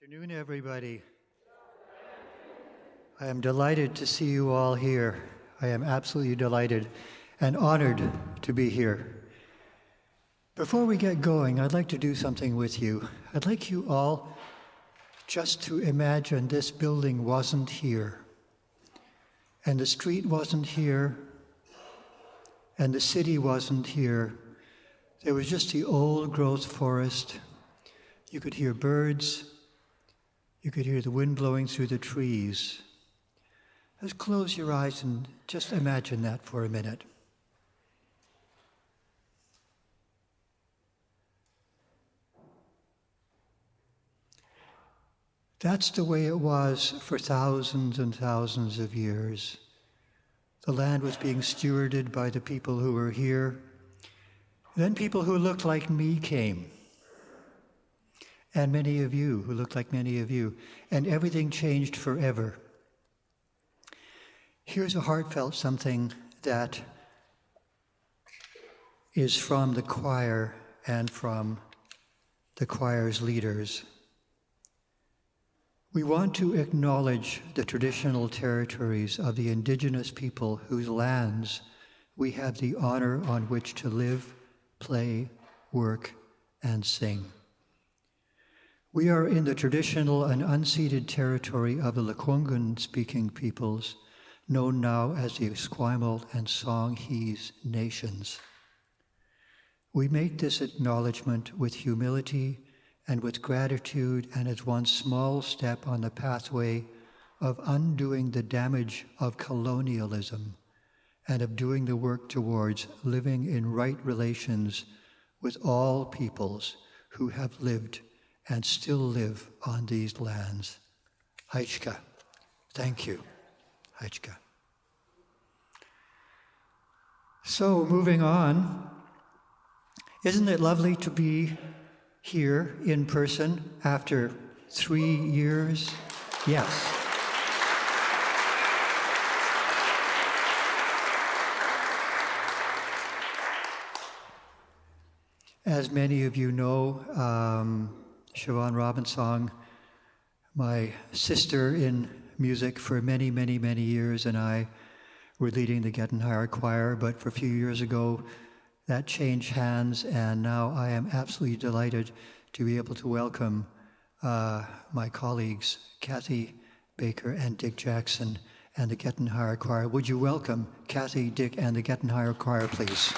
Afternoon, everybody. I am delighted to see you all here. I am absolutely delighted and honored to be here. Before we get going, I'd like to do something with you. I'd like you all just to imagine this building wasn't here, and the street wasn't here, and the city wasn't here. There was just the old growth forest. You could hear birds. You could hear the wind blowing through the trees. Just close your eyes and just imagine that for a minute. That's the way it was for thousands and thousands of years. The land was being stewarded by the people who were here. Then people who looked like me came. And many of you who looked like many of you. And everything changed forever. Here's a heartfelt something that is from the choir and from the choir's leaders. We want to acknowledge the traditional territories of the indigenous people whose lands we have the honor on which to live, play, work, and sing. We are in the traditional and unceded territory of the Lekwungen-speaking peoples, known now as the Esquimalt and Songhees nations. We make this acknowledgement with humility and with gratitude, and as one small step on the pathway of undoing the damage of colonialism and of doing the work towards living in right relations with all peoples who have lived and still live on these lands. Haichka. Thank you. Haichka. So, moving on, isn't it lovely to be here in person after 3 years? Yes. As many of you know, Siobhan Robinsong, my sister in music for many, many, many years, and I were leading the Getting Higher Choir, but for a few years ago, that changed hands, and now I am absolutely delighted to be able to welcome my colleagues, Kathy Baker and Dick Jackson, and the Getting Higher Choir. Would you welcome Kathy, Dick, and the Getting Higher Choir, please?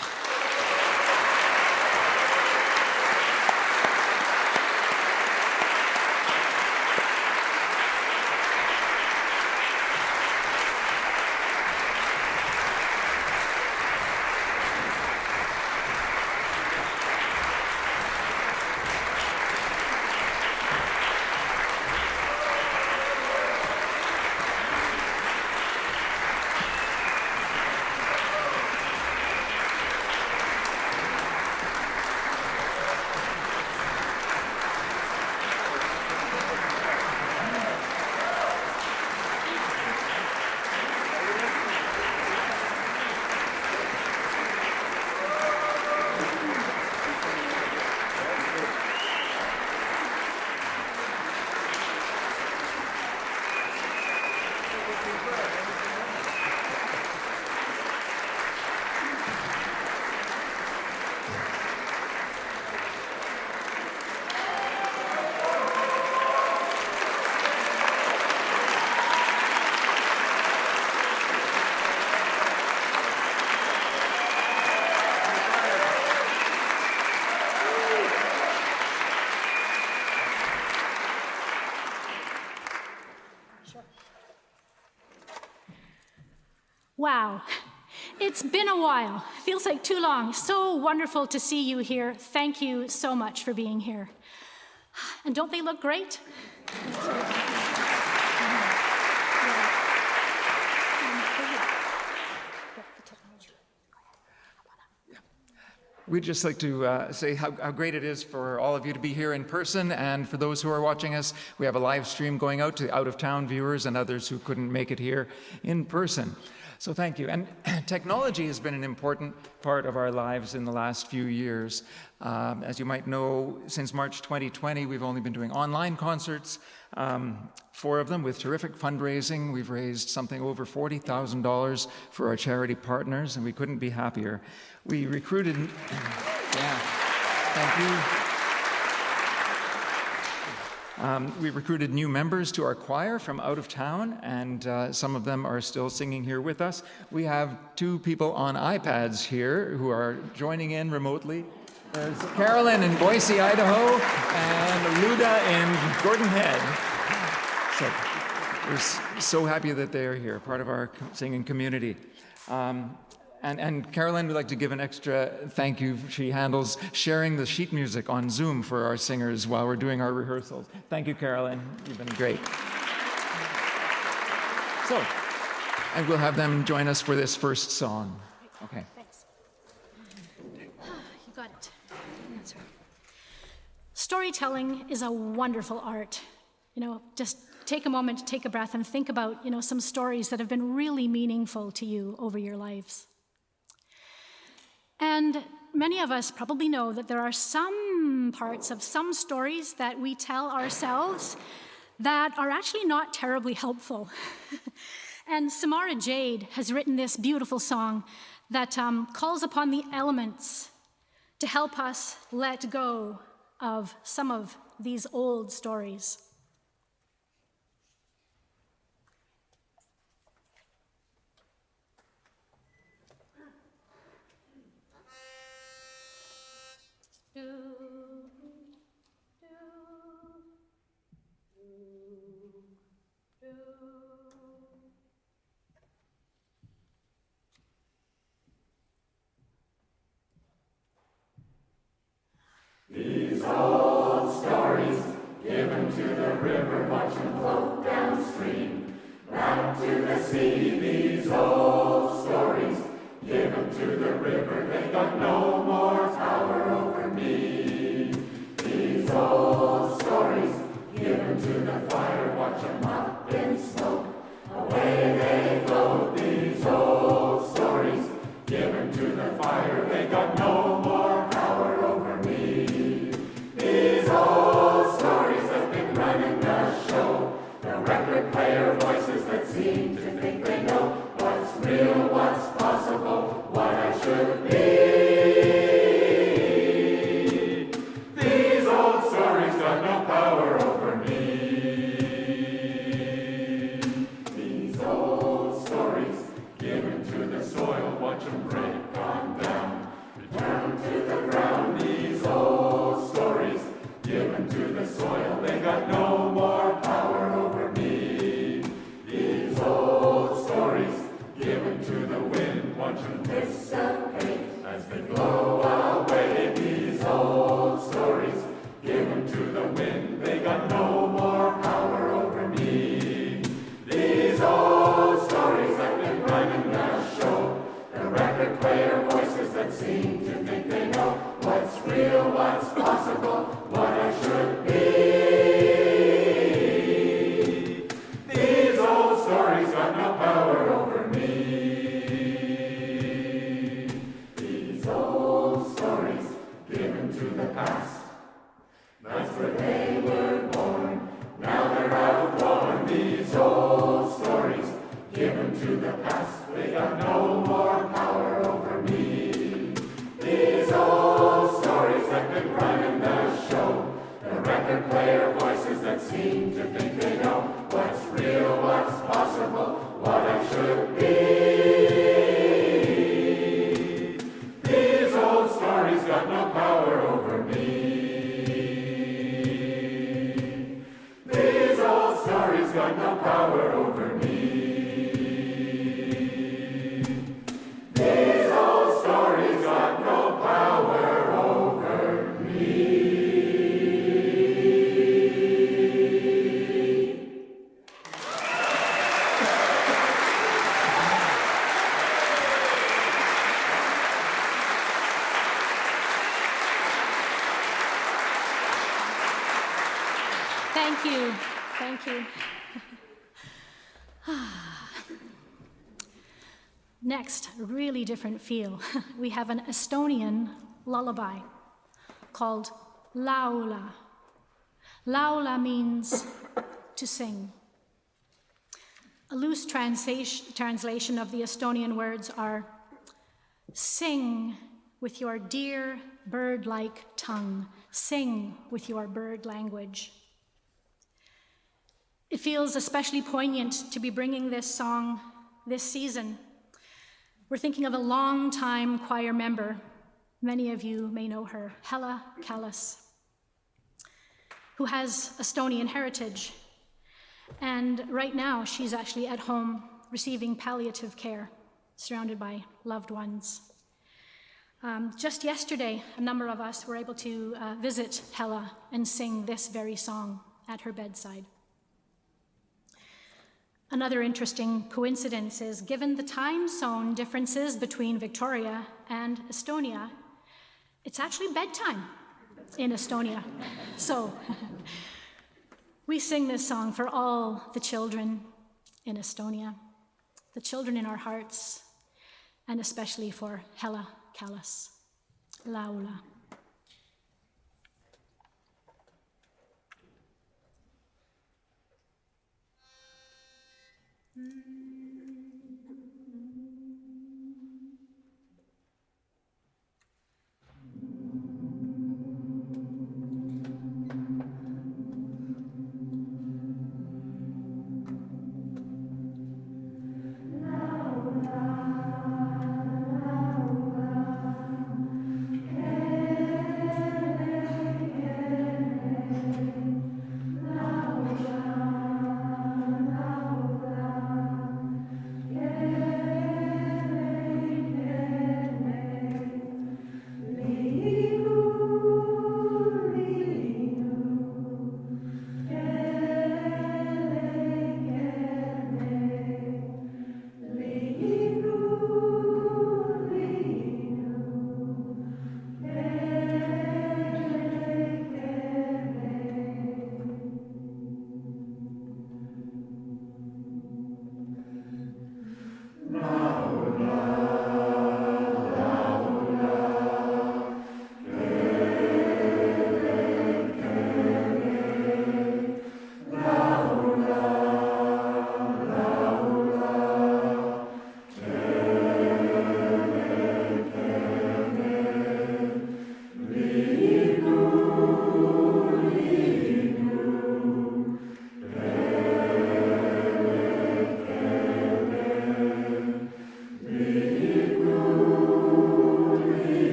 Wow, it's been a while. Feels like too long. So wonderful to see you here. Thank you so much for being here. And don't they look great? We'd just like to say how great it is for all of you to be here in person, and for those who are watching us, we have a live stream going out to out-of-town viewers and others who couldn't make it here in person. So thank you. And technology has been an important part of our lives in the last few years. As you might know, since March 2020, we've only been doing online concerts, 4 of them with terrific fundraising. We've raised something over $40,000 for our charity partners, and we couldn't be happier. We recruited, yeah, thank you. We recruited new members to our choir from out of town, and some of them are still singing here with us. We have 2 people on iPads here who are joining in remotely. There's Carolyn in Boise, Idaho, and Luda in Gordon Head. So we're so happy that they are here, part of our singing community. And Carolyn would like to give an extra thank you. She handles sharing the sheet music on Zoom for our singers while we're doing our rehearsals. Thank you, Carolyn. You've been great. So, and we'll have them join us for this first song. Okay. Thanks. You got it. That's right. Storytelling is a wonderful art. Just take a moment to take a breath and think about, some stories that have been really meaningful to you over your lives. And many of us probably know that there are some parts of some stories that we tell ourselves that are actually not terribly helpful. And Samara Jade has written this beautiful song that calls upon the elements to help us let go of some of these old stories. These old stories, given to the river, watch them float downstream, back to the sea. These old stories, given to the river, they got no more power over me. These old stories, given to the fire, watch them up in smoke, away they float. These old stories, given to the fire, they got no more power over me. These old stories have been running the show, the record player voices that seem to think they know what's real, what's possible, what I should be. These old stories got no power over me. These old stories, given to the soil, watch them break on down, return to the ground. These old stories, given to the soil, they got no more power over me. These old stories, given to the wind, watch them dissipate as they blow away. These old stories, given to the wind, they got no more power over me. These old stories have been running the show, the record player voices that seem to think they know what's real, what's possible, what I should be. These old stories got no power over me. These old stories, given to the past, that's where they were born, now they're outworn. These old stories, given to the past, they got no more power over me. These old stories have been running the show, the record player voices that seem to think they know what's real, what's possible, what I should be. These old stories got no power over me. These old stories got no power over me. These old stories got no power over me. Thank you. Thank you. Next, a really different feel. We have an Estonian lullaby called Laula. Laula means to sing. A loose translation of the Estonian words are, sing with your dear bird-like tongue, sing with your bird language. It feels especially poignant to be bringing this song this season. We're thinking of a long-time choir member. Many of you may know her, Hella Kallas, who has Estonian heritage. And right now, she's actually at home receiving palliative care, surrounded by loved ones. Just yesterday, a number of us were able to visit Hella and sing this very song at her bedside. Another interesting coincidence is, given the time zone differences between Victoria and Estonia, it's actually bedtime in Estonia. So we sing this song for all the children in Estonia, the children in our hearts, and especially for Hella Kallas. Laula.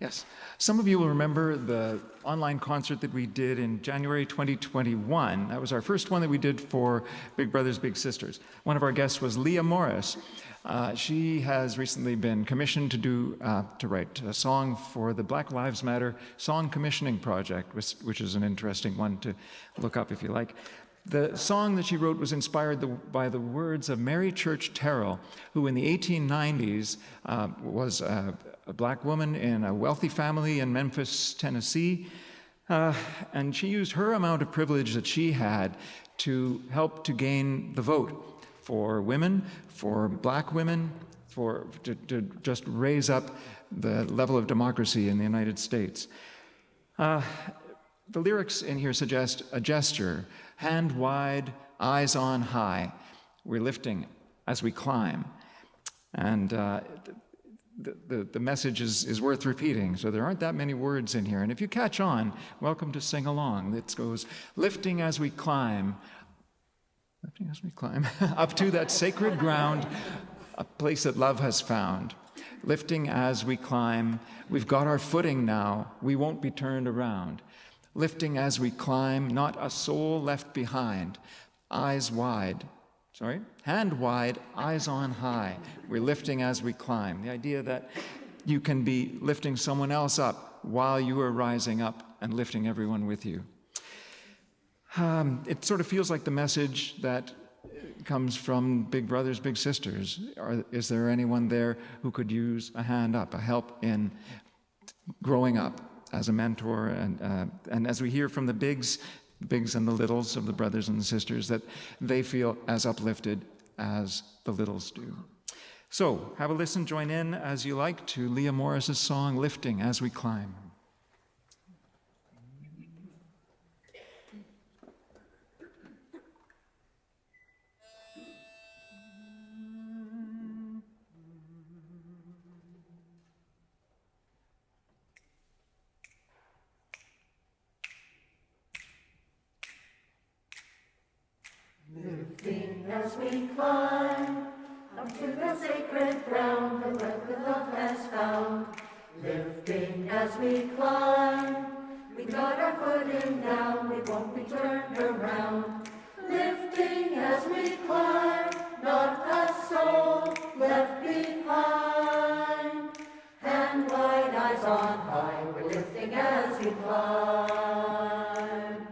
Yes. Some of you will remember the online concert that we did in January 2021. That was our first one that we did for Big Brothers Big Sisters. One of our guests was Leah Morris. She has recently been commissioned to write a song for the Black Lives Matter Song Commissioning Project, which is an interesting one to look up if you like. The song that she wrote was inspired by the words of Mary Church Terrell, who in the 1890s was a black woman in a wealthy family in Memphis, Tennessee. And she used her amount of privilege that she had to help to gain the vote for women, for black women, to just raise up the level of democracy in the United States. The lyrics in here suggest a gesture, hand wide, eyes on high. We're lifting as we climb. And the message is worth repeating, so there aren't that many words in here. And if you catch on, welcome to sing along. It goes, lifting as we climb, up to that sacred ground, a place that love has found. Lifting as we climb, we've got our footing now, we won't be turned around. Lifting as we climb, not a soul left behind. Hand wide, eyes on high. We're lifting as we climb. The idea that you can be lifting someone else up while you are rising up and lifting everyone with you. It sort of feels like the message that comes from Big Brothers, Big Sisters. Is there anyone there who could use a hand up, a help in growing up as a mentor? And as we hear from the bigs and the littles of the brothers and the sisters, that they feel as uplifted as the littles do. So have a listen, join in as you like to Leah Morris's song, Lifting as We Climb. Lifting as we climb up to the sacred ground where the love has found. Lifting as we climb, we got our footing down, we won't be turned around. Lifting as we climb, not a soul left behind. Hand wide, eyes on high, we're lifting as we climb.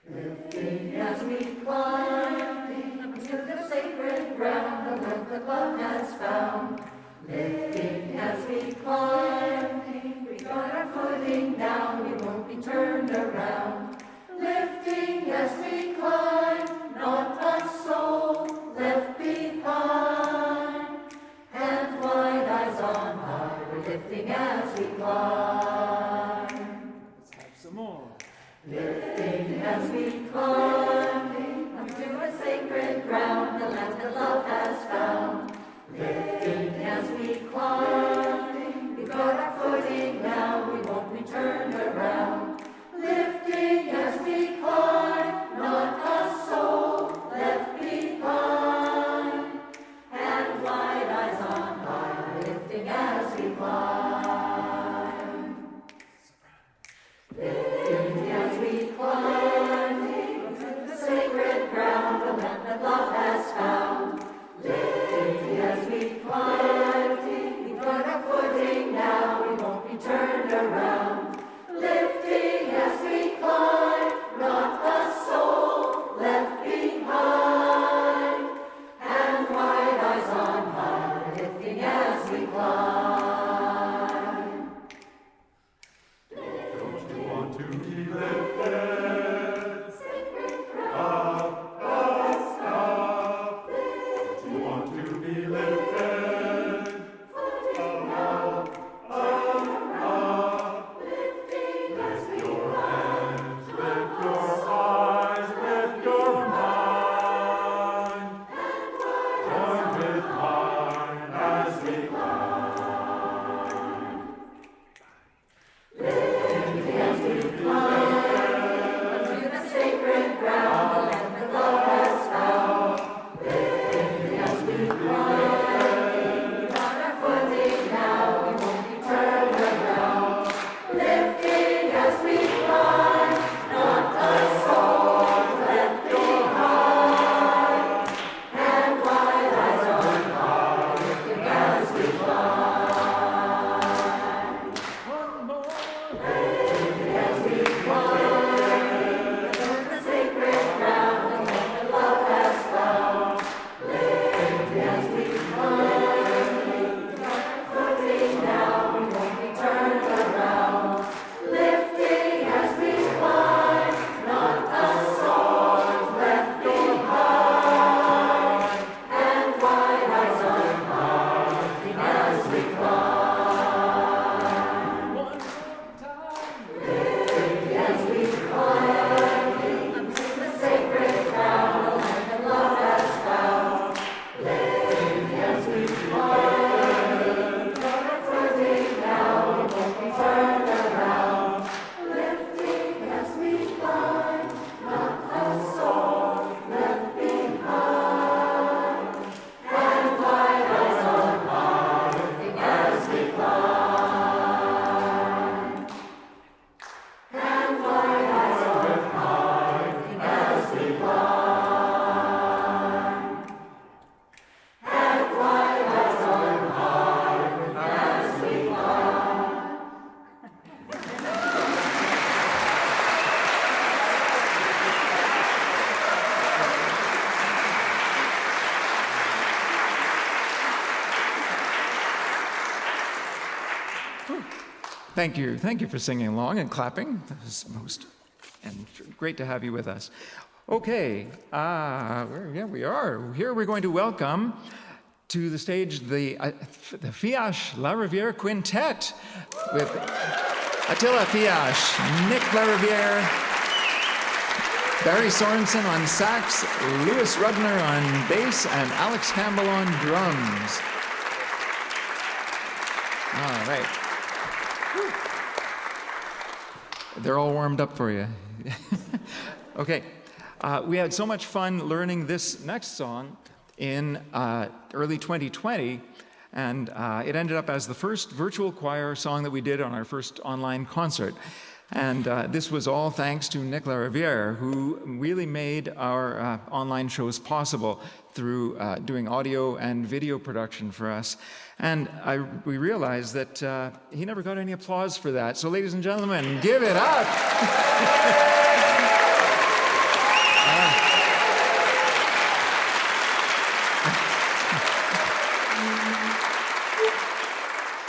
Lifting as we climb to the sacred ground where the love has found. Lifting as we climb, we got our footing down, we won't be turned around. Lifting as we climb, not a soul left behind. Hand wide, eyes on high, we're lifting as we climb. Let's have some more. Lifting as we climb up to a sacred ground, the land that love has found. Lifting as we climb, we've got our footing now, we won't be turned around. Lifting as we climb, not a soul left behind. Hand wide, eyes on high, we're lifting as we climb. Lifting as we climb to the sacred ground, the land that love has found. Lifting as we climb, we've got our footing now, we won't be turned around. Lifting as we climb, not a soul left behind. Hand wide, eyes on high, lifting as we climb. Don't you want to be lifted? Sacred Up, up, up. Don't you want to be lifted? Up, up, up. lifting as we Lift your hands, lift your eyes, lift your mind. Join with mine as we climb. to the sacred ground, the land that love has found. Lifting as we climb, we got our footing now, we won't be turned Thank you. Thank you for singing along and clapping. That was and great to have you with us. Okay, here we are. Here we're going to welcome to the stage the Fiash La Riviere Quintet with Attila Fiash, Nick La Riviere, Barry Sorensen on sax, Louis Rudner on bass, and Alex Campbell on drums. All right. They're all warmed up for you. Okay. We had so much fun learning this next song in early 2020, and it ended up as the first virtual choir song that we did on our first online concert. And this was all thanks to Nick La Riviere, who really made our online shows possible through doing audio and video production for us. And we realized that he never got any applause for that. So ladies and gentlemen, give it up.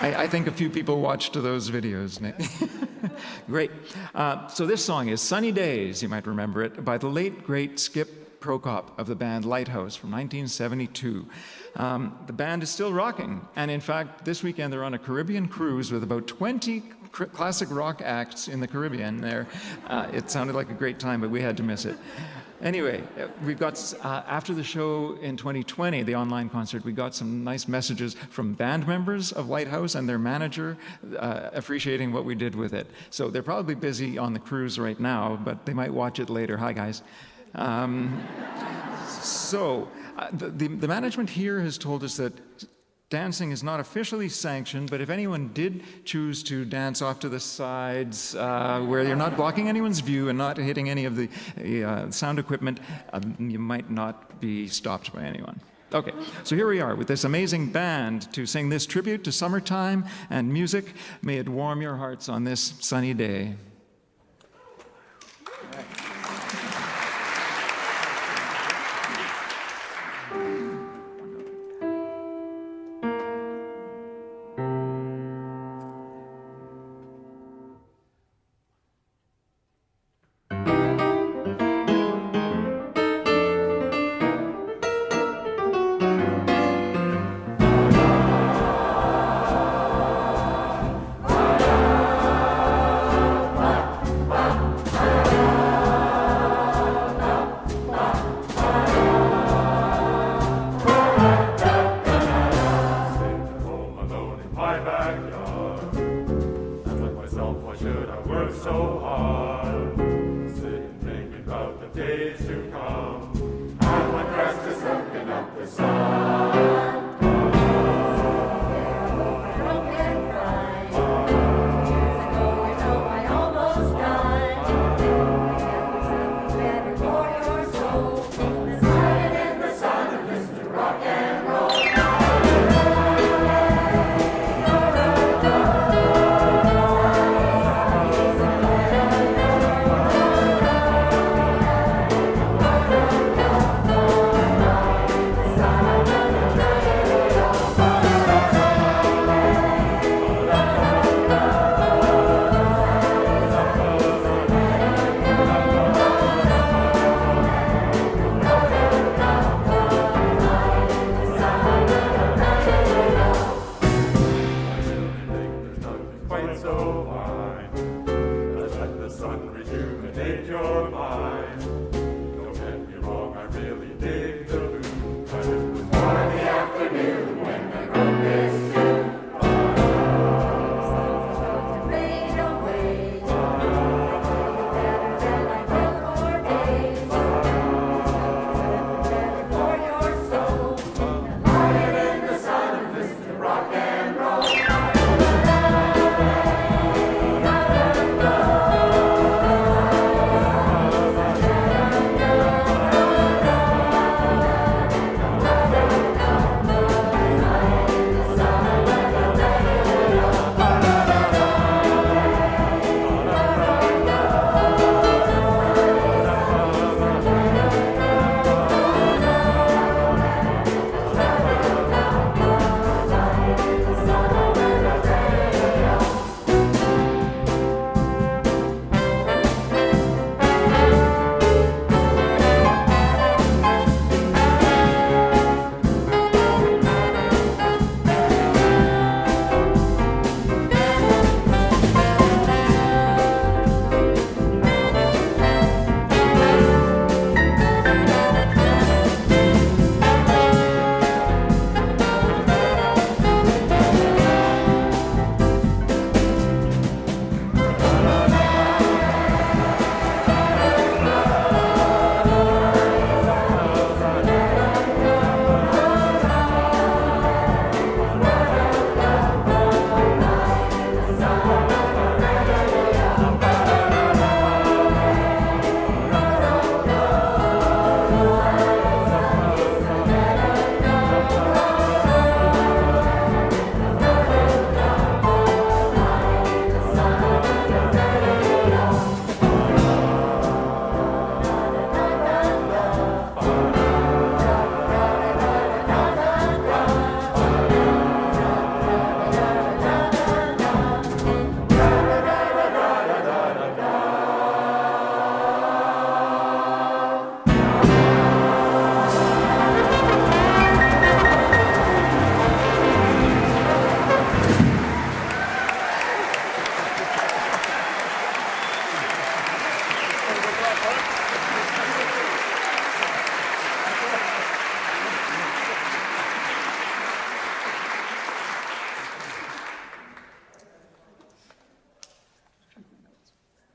I think a few people watched those videos, Nick. Great. So this song is Sunny Days, you might remember it, by the late, great Skip Prokop of the band Lighthouse from 1972. The band is still rocking, and in fact, this weekend they're on a Caribbean cruise with about 20 classic rock acts in the Caribbean there. It sounded like a great time, but we had to miss it. Anyway, we've got, after the show in 2020, the online concert, we got some nice messages from band members of Lighthouse and their manager appreciating what we did with it. So they're probably busy on the cruise right now, but they might watch it later. Hi, guys. The management here has told us that dancing is not officially sanctioned, but if anyone did choose to dance off to the sides where you're not blocking anyone's view and not hitting any of the sound equipment, you might not be stopped by anyone. Okay, so here we are with this amazing band to sing this tribute to summertime and music. May it warm your hearts on this sunny day.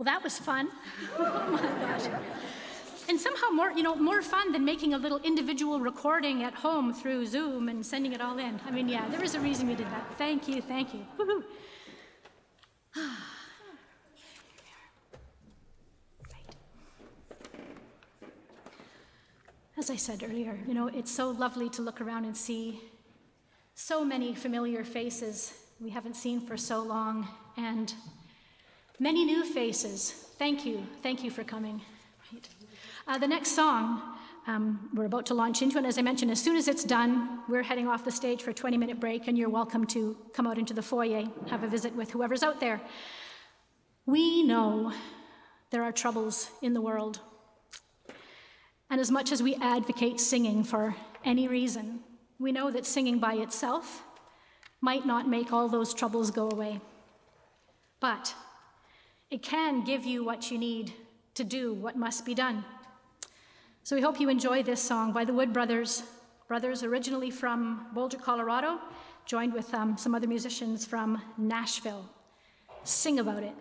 that was fun. Oh my gosh. And somehow more fun than making a little individual recording at home through Zoom and sending it all in. I mean, yeah, there was a reason we did that. Thank you, thank you. Woohoo. As I said earlier, it's so lovely to look around and see so many familiar faces we haven't seen for so long, and many new faces. Thank you for coming. Right. The next song we're about to launch into, and as I mentioned, as soon as it's done, we're heading off the stage for a 20-minute break, and you're welcome to come out into the foyer, have a visit with whoever's out there. We know there are troubles in the world. And as much as we advocate singing for any reason, we know that singing by itself might not make all those troubles go away. But it can give you what you need to do what must be done. So we hope you enjoy this song by the Wood Brothers, originally from Boulder, Colorado, joined with some other musicians from Nashville. Sing about it.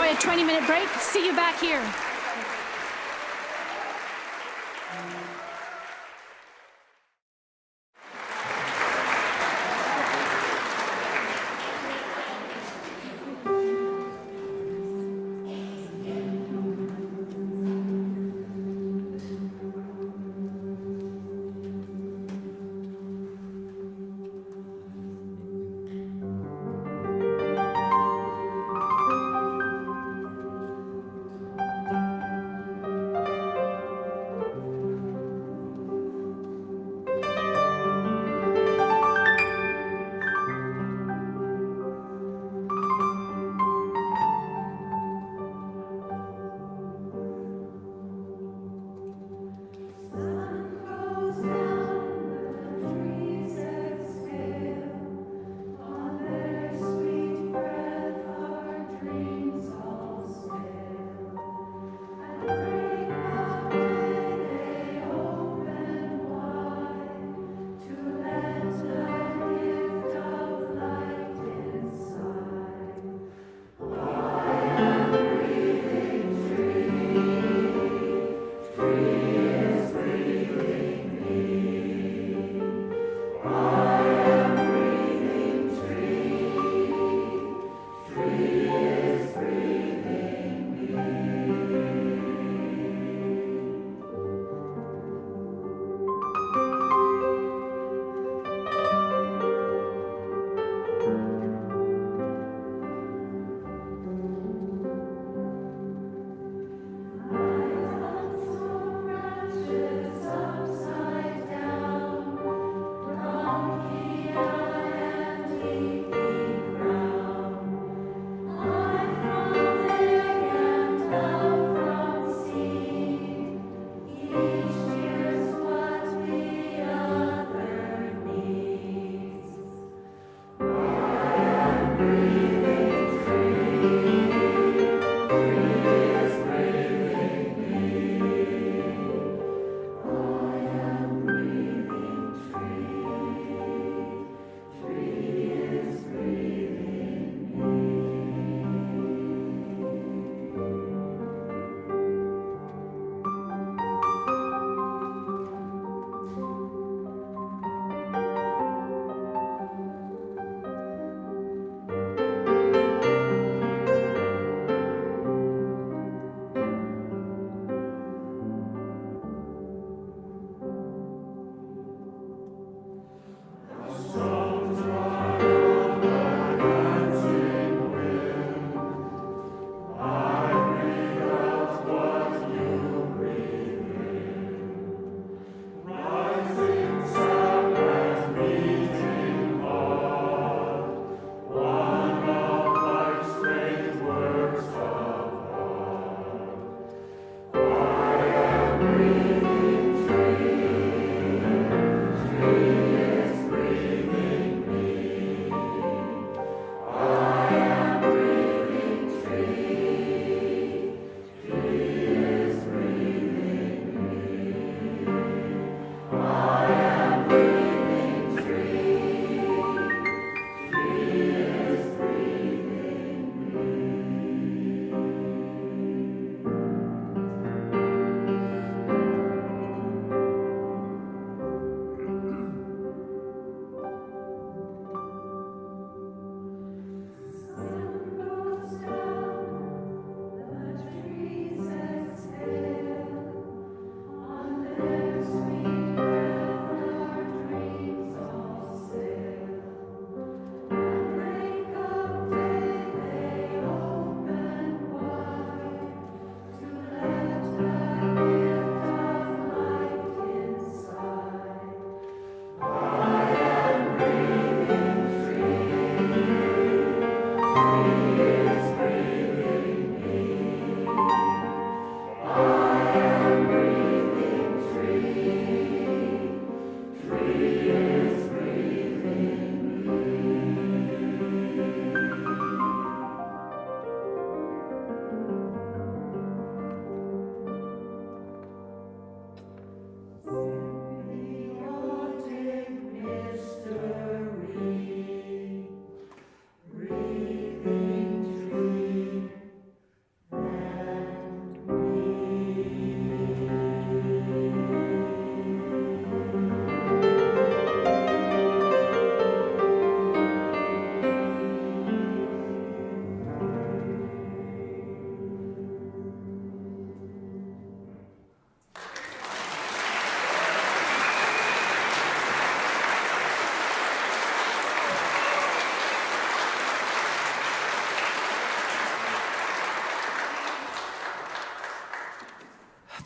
enjoy a 20-minute break. See you back here.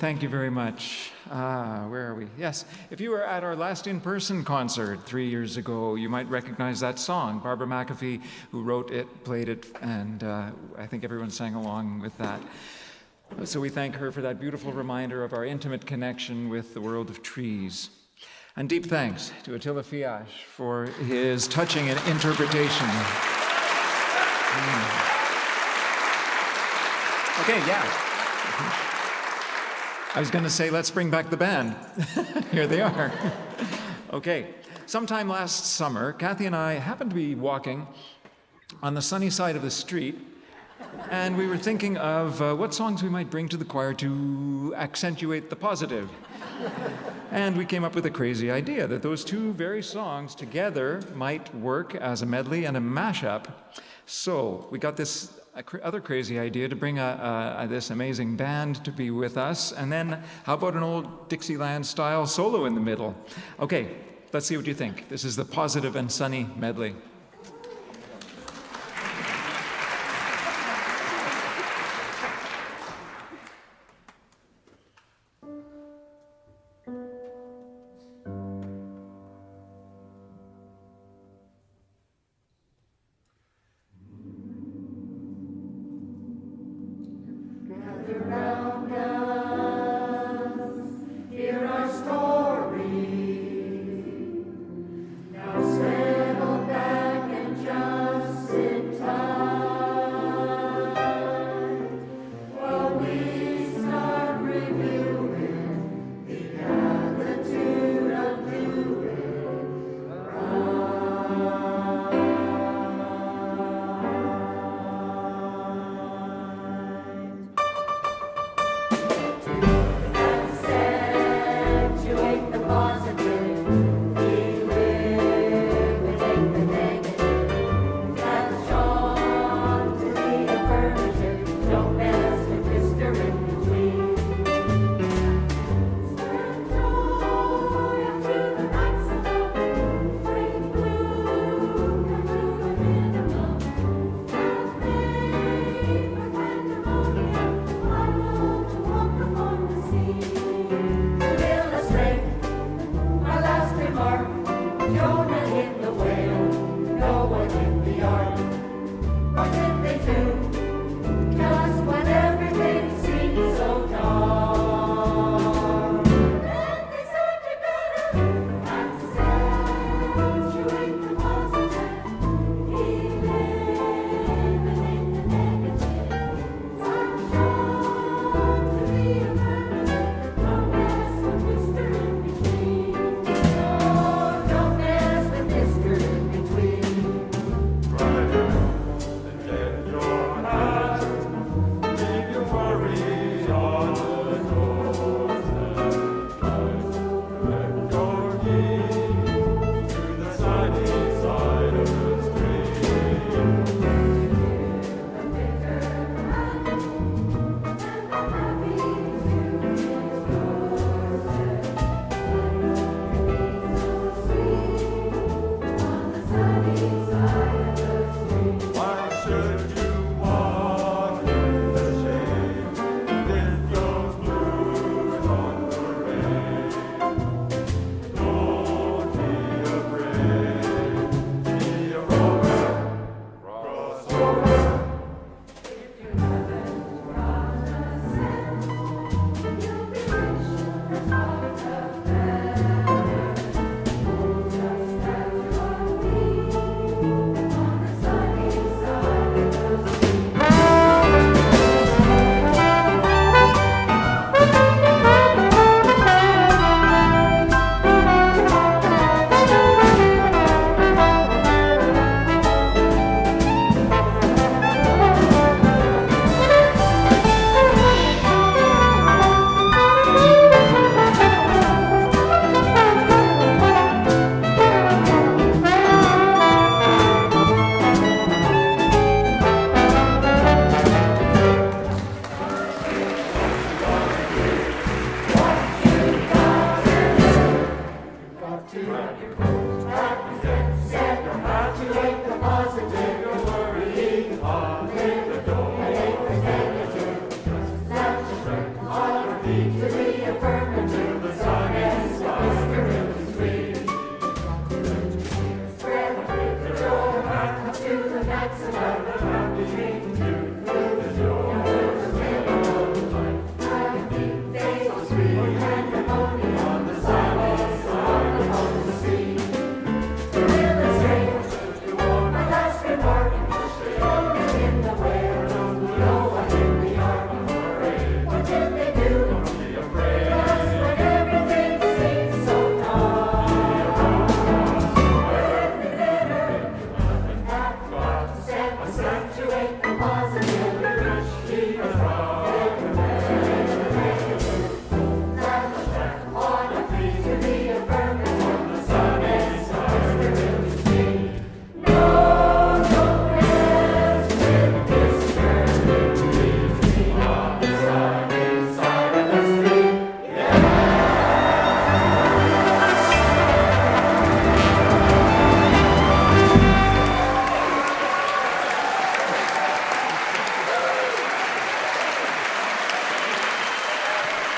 Thank you very much. Where are we? Yes, if you were at our last in-person concert 3 years ago, you might recognize that song. Barbara McAfee, who wrote it, played it, and I think everyone sang along with that. So we thank her for that beautiful reminder of our intimate connection with the world of trees. And deep thanks to Attila Fiash for his touching interpretation. Okay, yeah. I was going to say, let's bring back the band. Here they are. Okay. Sometime last summer, Kathy and I happened to be walking on the sunny side of the street, and we were thinking of what songs we might bring to the choir to accentuate the positive. And we came up with a crazy idea that those two very songs together might work as a medley and a mashup. So we got this other crazy idea to bring this amazing band to be with us, and then how about an old Dixieland-style solo in the middle? Okay, let's see what you think. This is the Positive and Sunny medley.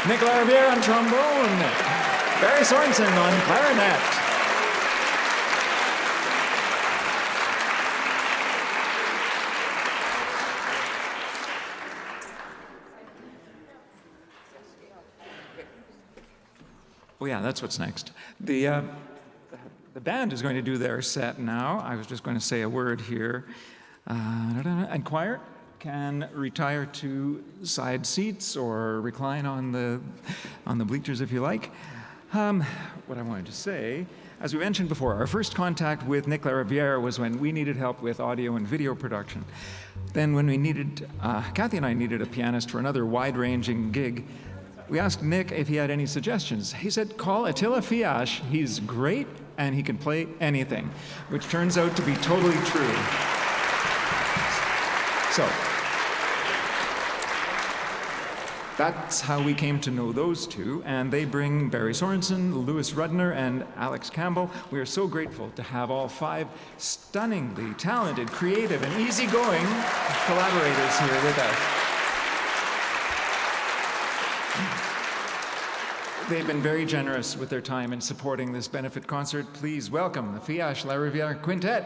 Nicola Riviere on trombone. Barry Sorensen on clarinet. Oh yeah, that's what's next. The band is going to do their set now. I was just going to say a word here. And choir can retire to side seats or recline on the bleachers if you like. What I wanted to say, as we mentioned before, our first contact with Nicola Riviere was when we needed help with audio and video production. Then when we needed, Kathy and I needed a pianist for another wide-ranging gig, we asked Nick if he had any suggestions. He said, call Attila Fiash. He's great and he can play anything, which turns out to be totally true. So, that's how we came to know those two, and they bring Barry Sorensen, Louis Rudner, and Alex Campbell. We are so grateful to have all 5 stunningly talented, creative, and easygoing collaborators here with us. They've been very generous with their time in supporting this benefit concert. Please welcome the Fiash La Riviere Quintet.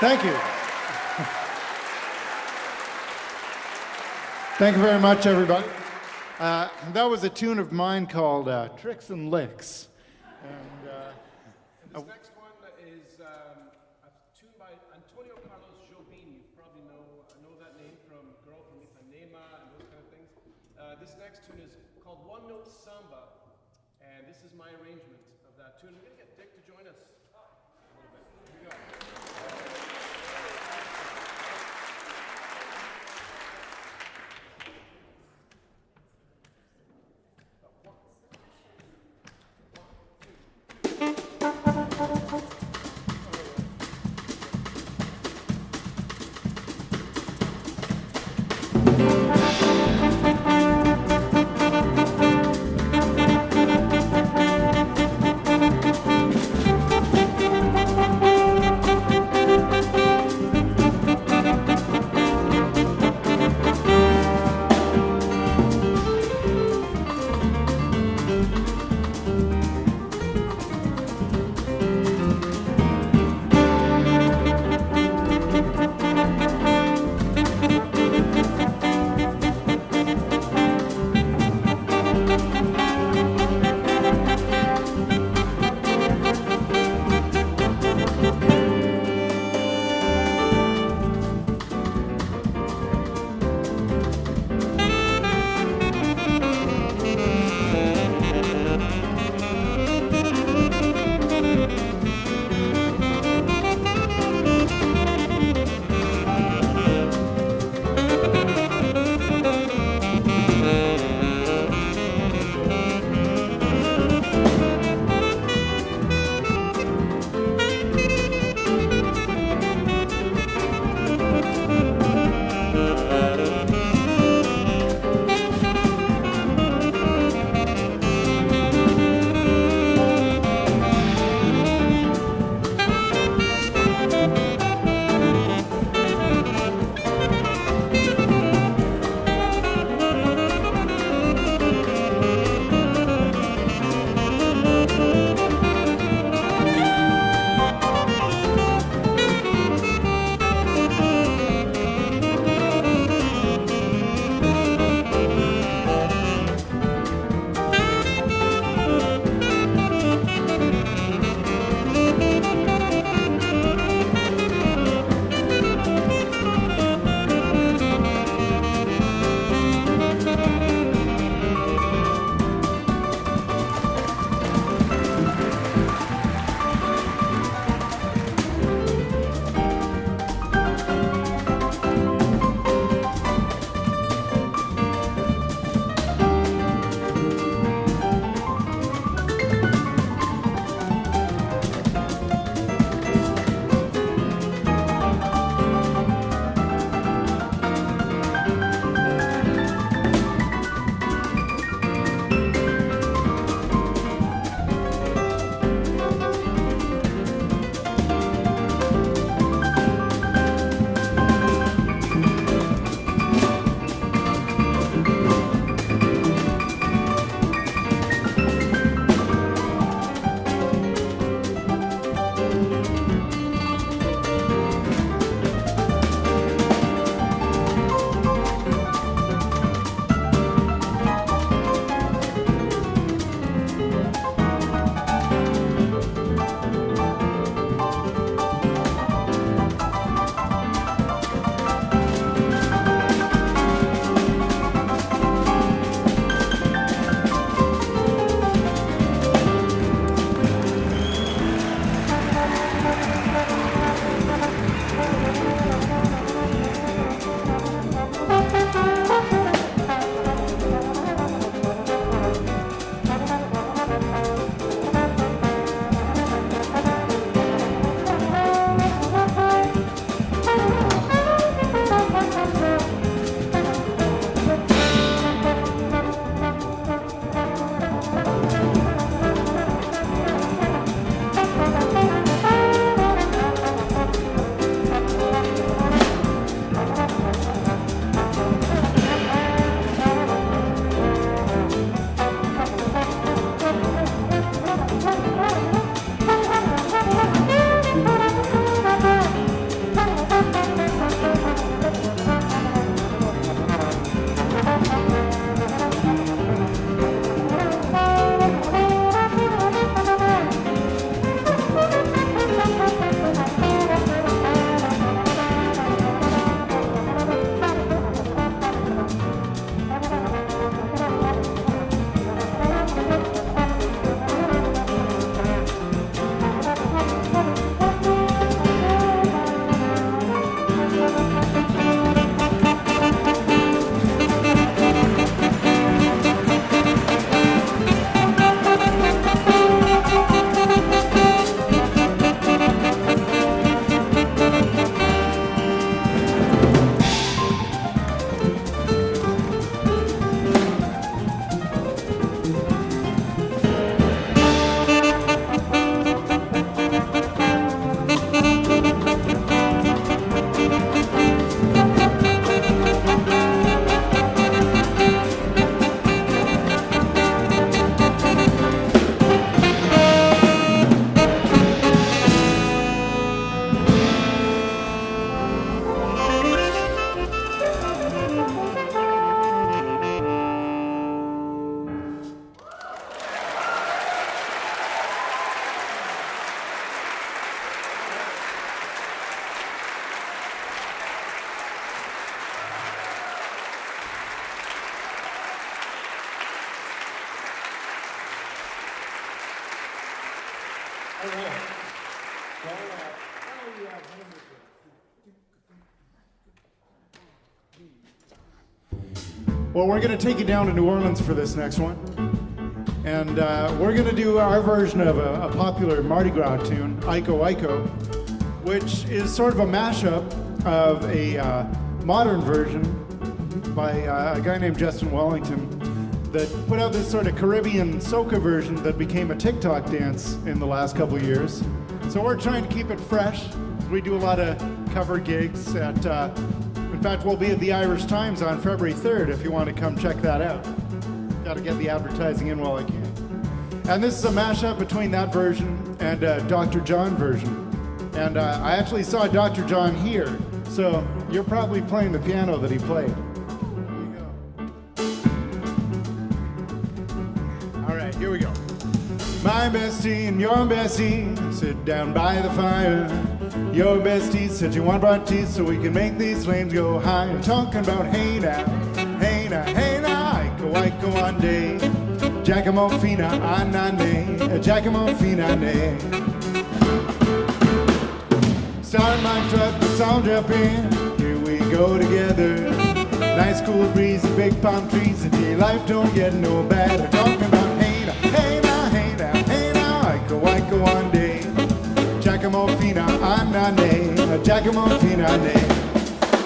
Thank you. Thank you very much, everybody. That was a tune of mine called Tricks and Licks. This next one is a tune by Antonio Carlos Jobim. You probably know that name from Girl from Ipanema and those kind of things. This next tune is called One Note Samba, and this is my arrangement of that tune. We're going to get Dick to join us a little bit. Here we go. All right. Well, we're going to take you down to New Orleans for this next one. And we're going to do our version of a popular Mardi Gras tune, Iko Iko, which is sort of a mashup of a modern version by a guy named Justin Wellington that put out this sort of Caribbean soca version that became a TikTok dance in the last couple of years. So we're trying to keep it fresh. We do a lot of cover gigs at, in fact, we'll be at the Irish Times on February 3rd if you want to come check that out. Got to get the advertising in while I can. And this is a mashup between that version and Dr. John version. And I actually saw Dr. John here, so you're probably playing the piano that he played. Here we go. My bestie and your bestie sit down by the fire. Your bestie said you want parties so we can make these flames go higher. Talking about hey now, hey now, hey now, Iko Iko one day. Giacomo fina anane, Giacomo fina ne. Start my truck, let's all jump in. Here we go together. Nice cool breeze and big palm trees, and your life don't get no better. Talking about hey now, hey now, hey now, hey now, Iko Iko one day. Giacomo fina anane, Giacomo fina ne.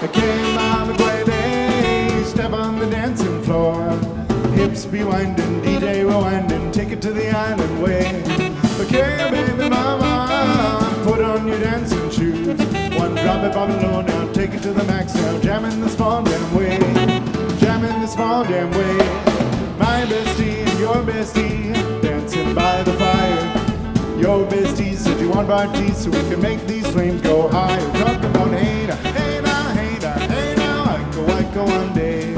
Okay, mama, baby, step on the dancing floor. Hips be winding, DJ rewinding, take it to the island way. Okay, baby mama, put on your dancing shoes. One drop it, bobble low now, take it to the max now. Jam in the small damn way, jam in the small damn way. My bestie and your bestie, dancing by the fire. Your bestie said you want parties so we can make these flames go higher. Talk about hey now, hey now, hey now, hey now, Iko Iko one day.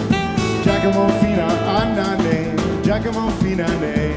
Giacomo fina anane, Giacomo fina ne.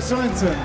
Sorensen.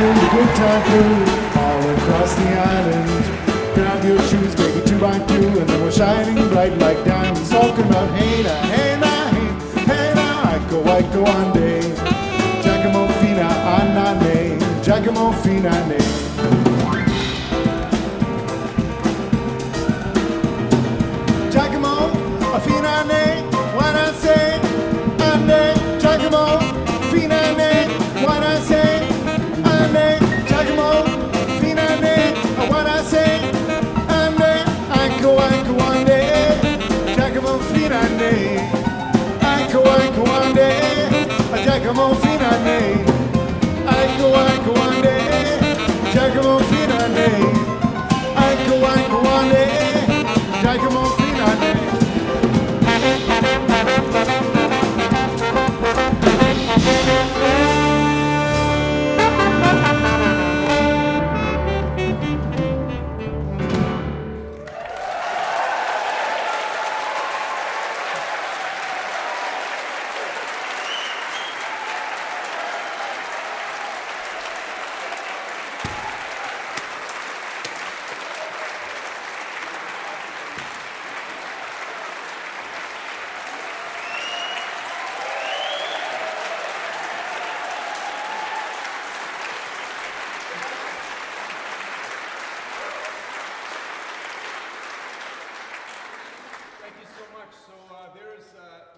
in the good time crew all across the island. Grab your shoes, take it 2 by 2, and then we're shining bright like diamonds. Talking about hey now, hey now, hey now, I go one day. Giacomo fina anane, Giacomo fina ne. Giacomo fina ne, what I say, ane, Giacomo fina ne, what I say, ane, Giacomo fina ne, what I say, ane, I go one day, Giacomo fina ne, I go one day, Giacomo fina ne, I go one day, Giacomo fina ne, I go one day, Giacomo fina ne. Thank you so much. So there's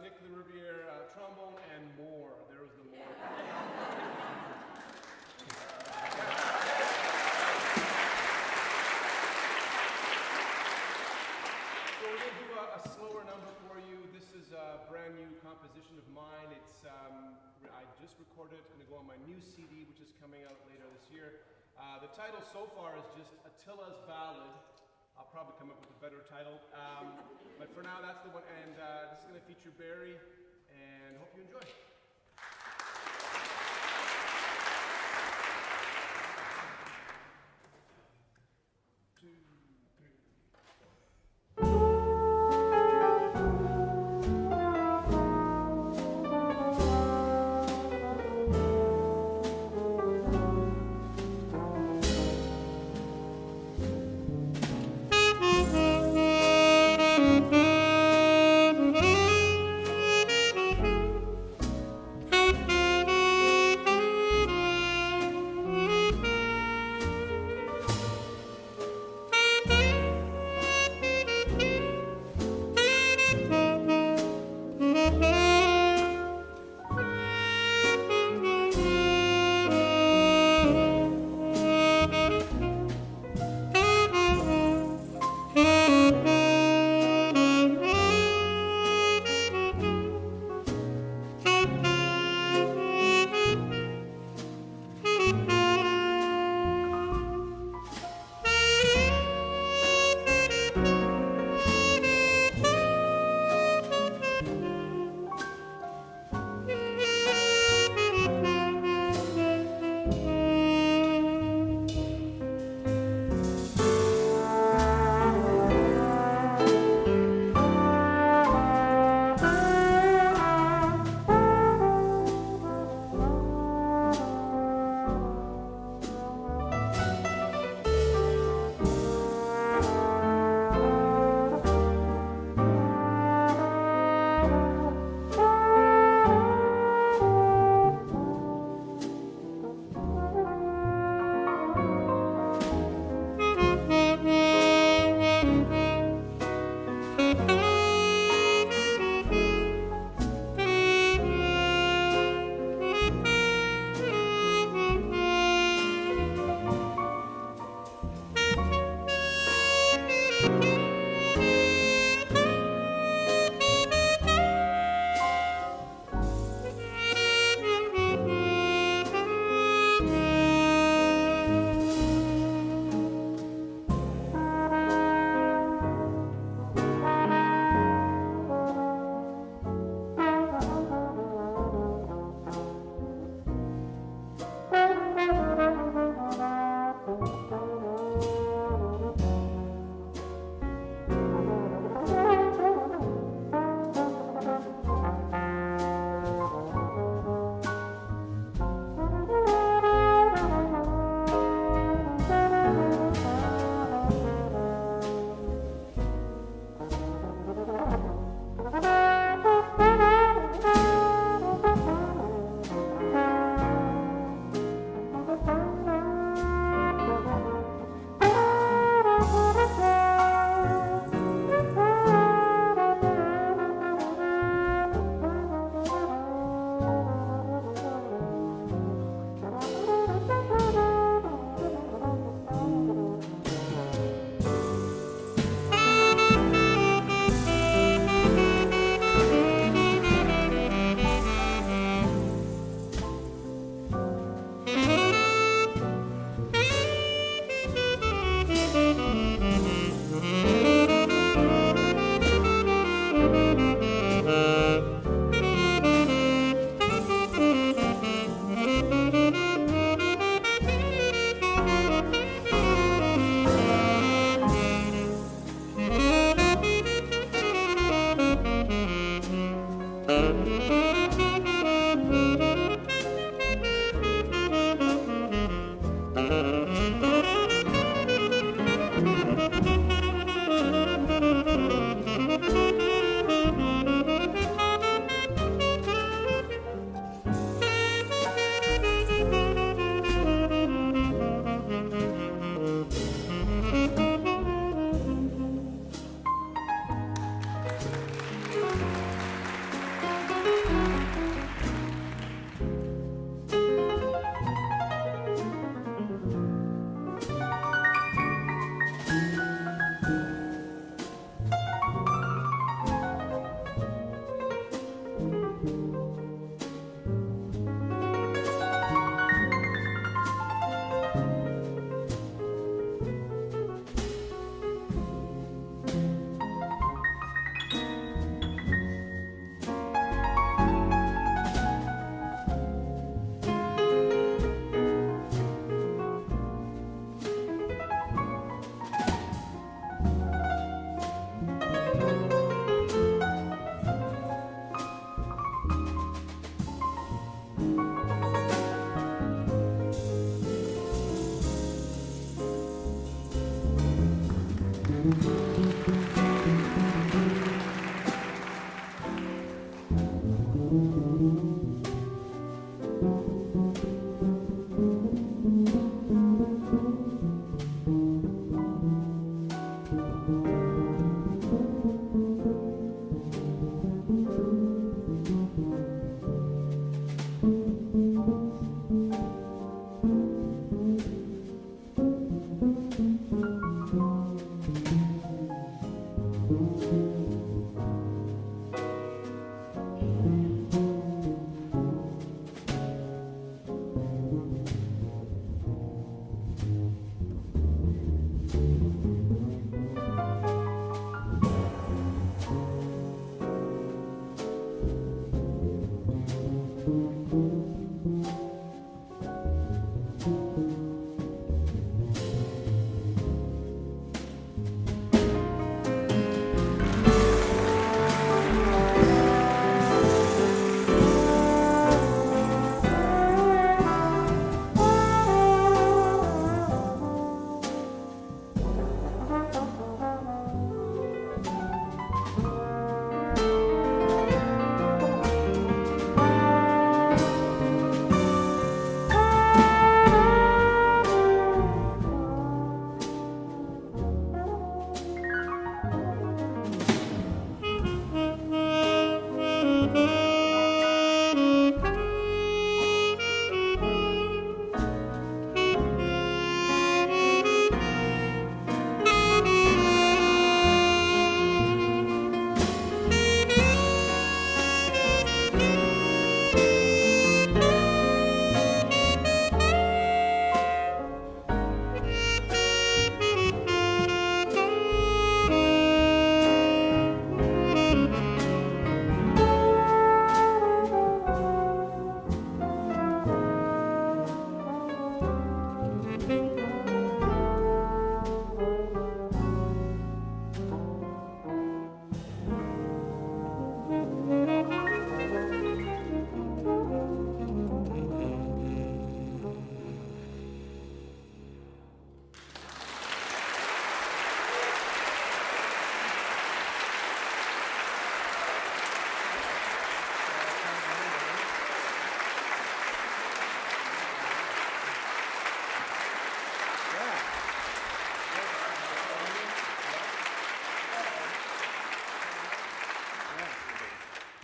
Nick LaRiviere, trombone and more. There's the more. So we're going to do a slower number for you. This is a brand new composition of mine. It's I just recorded it. It's going to go on my new CD, which is coming out later this year. The title so far is just Attila's Ballad. I'll probably come up with a better title. But for now, that's the one. And this is going to feature Barry, and hope you enjoy.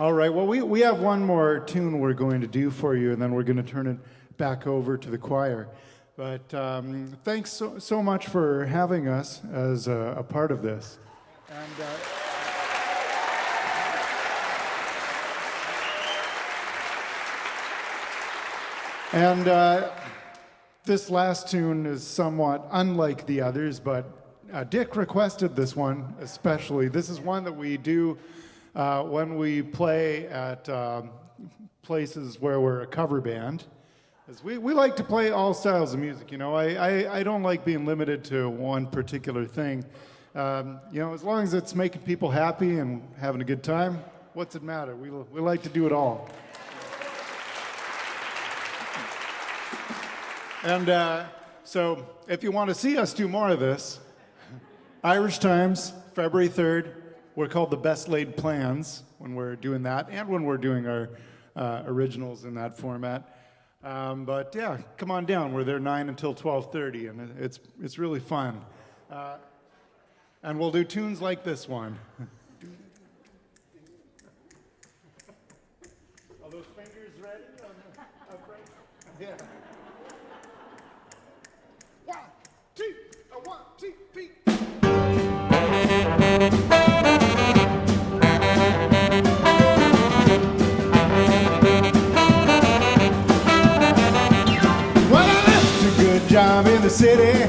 All right, well, we have one more tune we're going to do for you, and then we're going to turn it back over to the choir. But thanks so much for having us as a part of this. And this last tune is somewhat unlike the others, but Dick requested this one especially. This is one that we do when we play at places where we're a cover band. We like to play all styles of music, you know. I don't like being limited to one particular thing. You know, as long as it's making people happy and having a good time, what's it matter? We like to do it all. And so if you want to see us do more of this, Irish Times, February 3rd, we're called The Best Laid Plans when we're doing that and when we're doing our originals in that format. But yeah, come on down. We're there 9 until 12:30, and it's really fun. And we'll do tunes like this one. Are those fingers ready? Yeah. 1, 2, 1, 2, 3. Job in the city,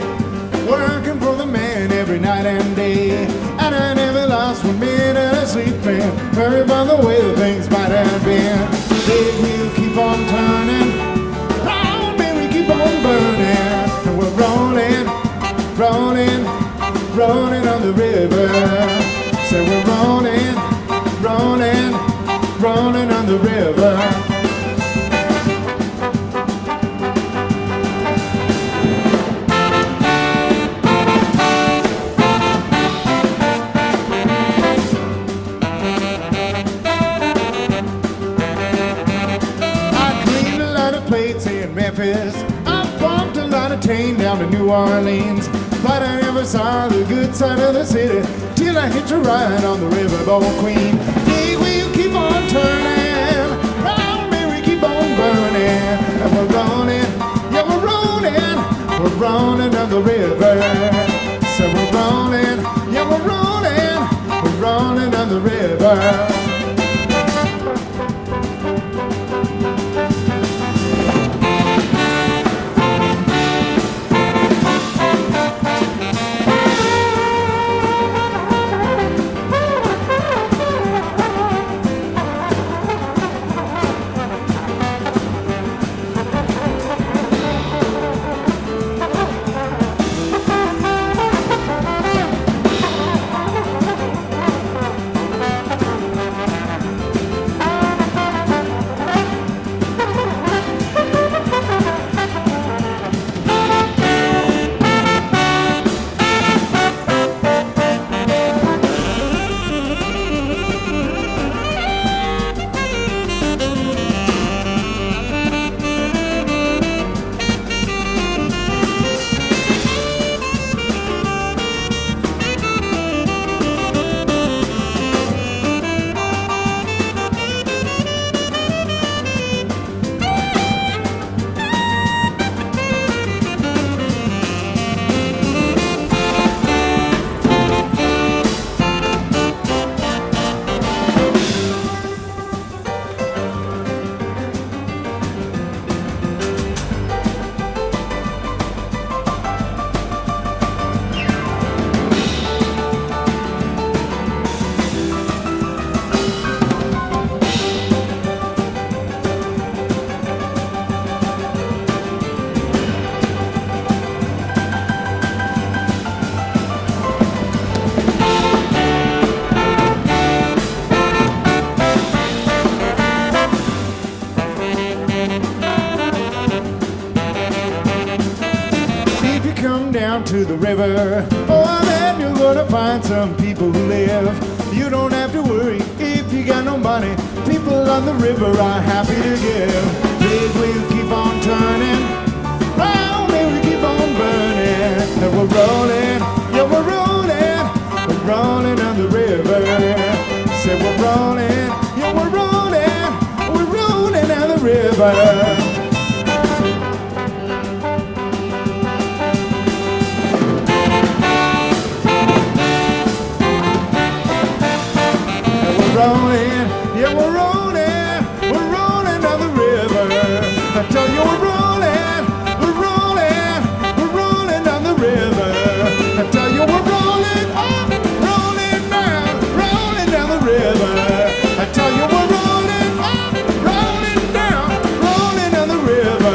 working for the man every night and day, and I never lost 1 minute of sleep, man. Worry about the way that things might have been. Big wheel keep on turning, round man we keep on burning, and we're rolling, rolling, rolling on the river. So we're rolling, rolling, rolling on the river. I bumped a lot of train down to New Orleans, but I never saw the good side of the city till I hitched a ride on the riverboat Queen. Big wheel keep on turning, round me we keep on burning, and we're rolling, yeah we're rolling on the river. So we're rolling, yeah we're rolling on the river. To the river, oh then you're gonna find some people who live. You don't have to worry if you got no money. People on the river are happy to give. Big wheel keep on turning, round me we keep on burning, and we're rolling, yeah we're rolling on the river. Say we're rolling, yeah we're rolling. river. We're rolling down the river. I tell you we're rolling down the river. I tell you we're rolling up, rolling down the river. I tell you we're rolling up, rolling down the river.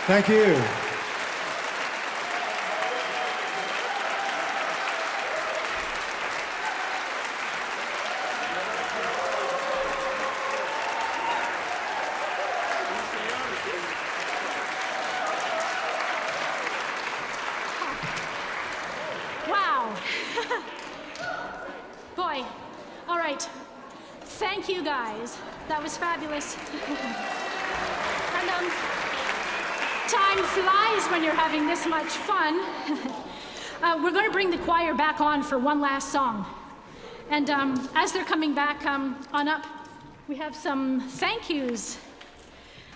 Thank you. Wow. Boy. All right. Thank you, guys. That was fabulous. And, time flies when you're having this much fun. We're going to bring the choir back on for one last song. And as they're coming back on up, we have some thank yous.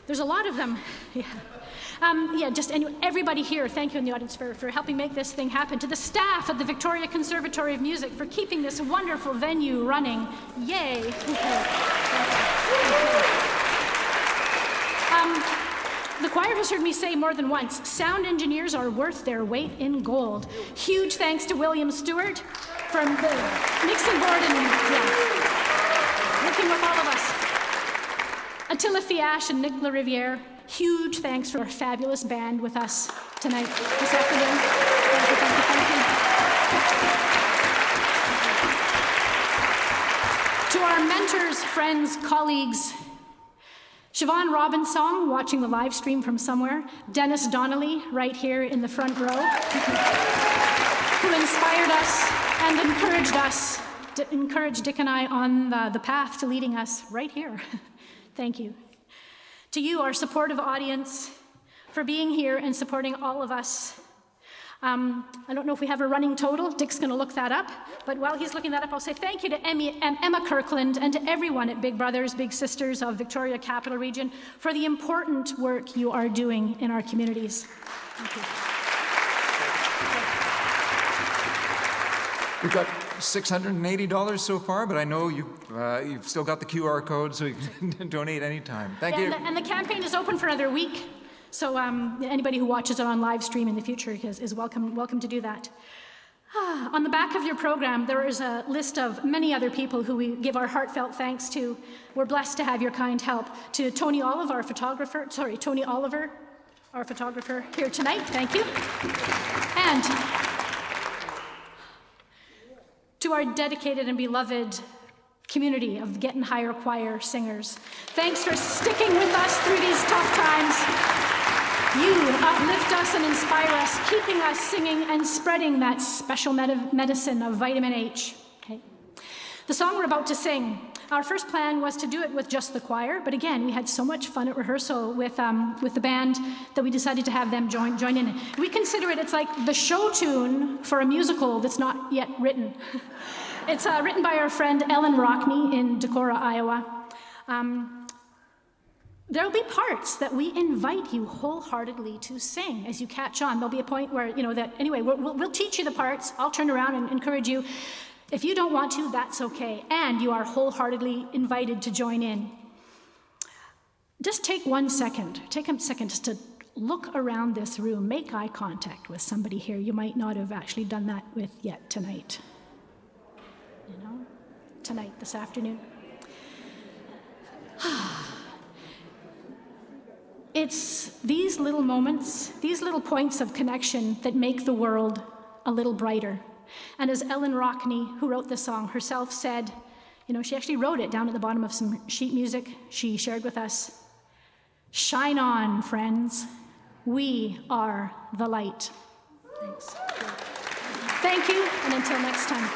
There's a lot of them. Yeah. Just everybody here, thank you in the audience for helping make this thing happen. To the staff at the Victoria Conservatory of Music for keeping this wonderful venue running. Yay. The choir has heard me say more than once, sound engineers are worth their weight in gold. Huge thanks to William Stewart from the mixing board and working with all of us. Attila Fiash and Nick LaRiviere, huge thanks for our fabulous band with us tonight, this afternoon. Thank you. To our mentors, friends, colleagues, Siobhan Robinson, watching the live stream from somewhere. Dennis Donnelly, right here in the front row, who inspired us and encouraged Dick and I on the path to leading us right here. Thank you. To you, our supportive audience, for being here and supporting all of us. I don't know if we have a running total. Dick's going to look that up. But while he's looking that up, I'll say thank you to Emma Kirkland and to everyone at Big Brothers, Big Sisters of Victoria Capital Region for the important work you are doing in our communities. Thank you. We've got $680 so far, but I know you've still got the QR code, so you can donate anytime. Thank you. And the campaign is open for another week. So anybody who watches it on live stream in the future is welcome to do that. On the back of your program, there is a list of many other people who we give our heartfelt thanks to. We're blessed to have your kind help. To Tony Oliver, our photographer here tonight, thank you. And to our dedicated and beloved community of Getting Higher Choir singers. Thanks for sticking with us through these tough times. You uplift us and inspire us, keeping us singing and spreading that special medicine of vitamin H. Okay. The song we're about to sing, our first plan was to do it with just the choir, but again, we had so much fun at rehearsal with the band that we decided to have them join in. We consider it's like the show tune for a musical that's not yet written. It's written by our friend Ellen Rockney in Decorah, Iowa. There'll be parts that we invite you wholeheartedly to sing as you catch on. There'll be a point where, we'll teach you the parts. I'll turn around and encourage you. If you don't want to, that's okay. And you are wholeheartedly invited to join in. Just take a second just to look around this room. Make eye contact with somebody here you might not have actually done that with yet tonight. Tonight, this afternoon. It's these little moments, these little points of connection that make the world a little brighter. And as Ellen Rockney, who wrote the song, herself said, she actually wrote it down at the bottom of some sheet music she shared with us. Shine on, friends. We are the light. Thanks. Thank you, and until next time.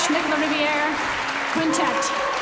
Schnick-La Riviere Quintet.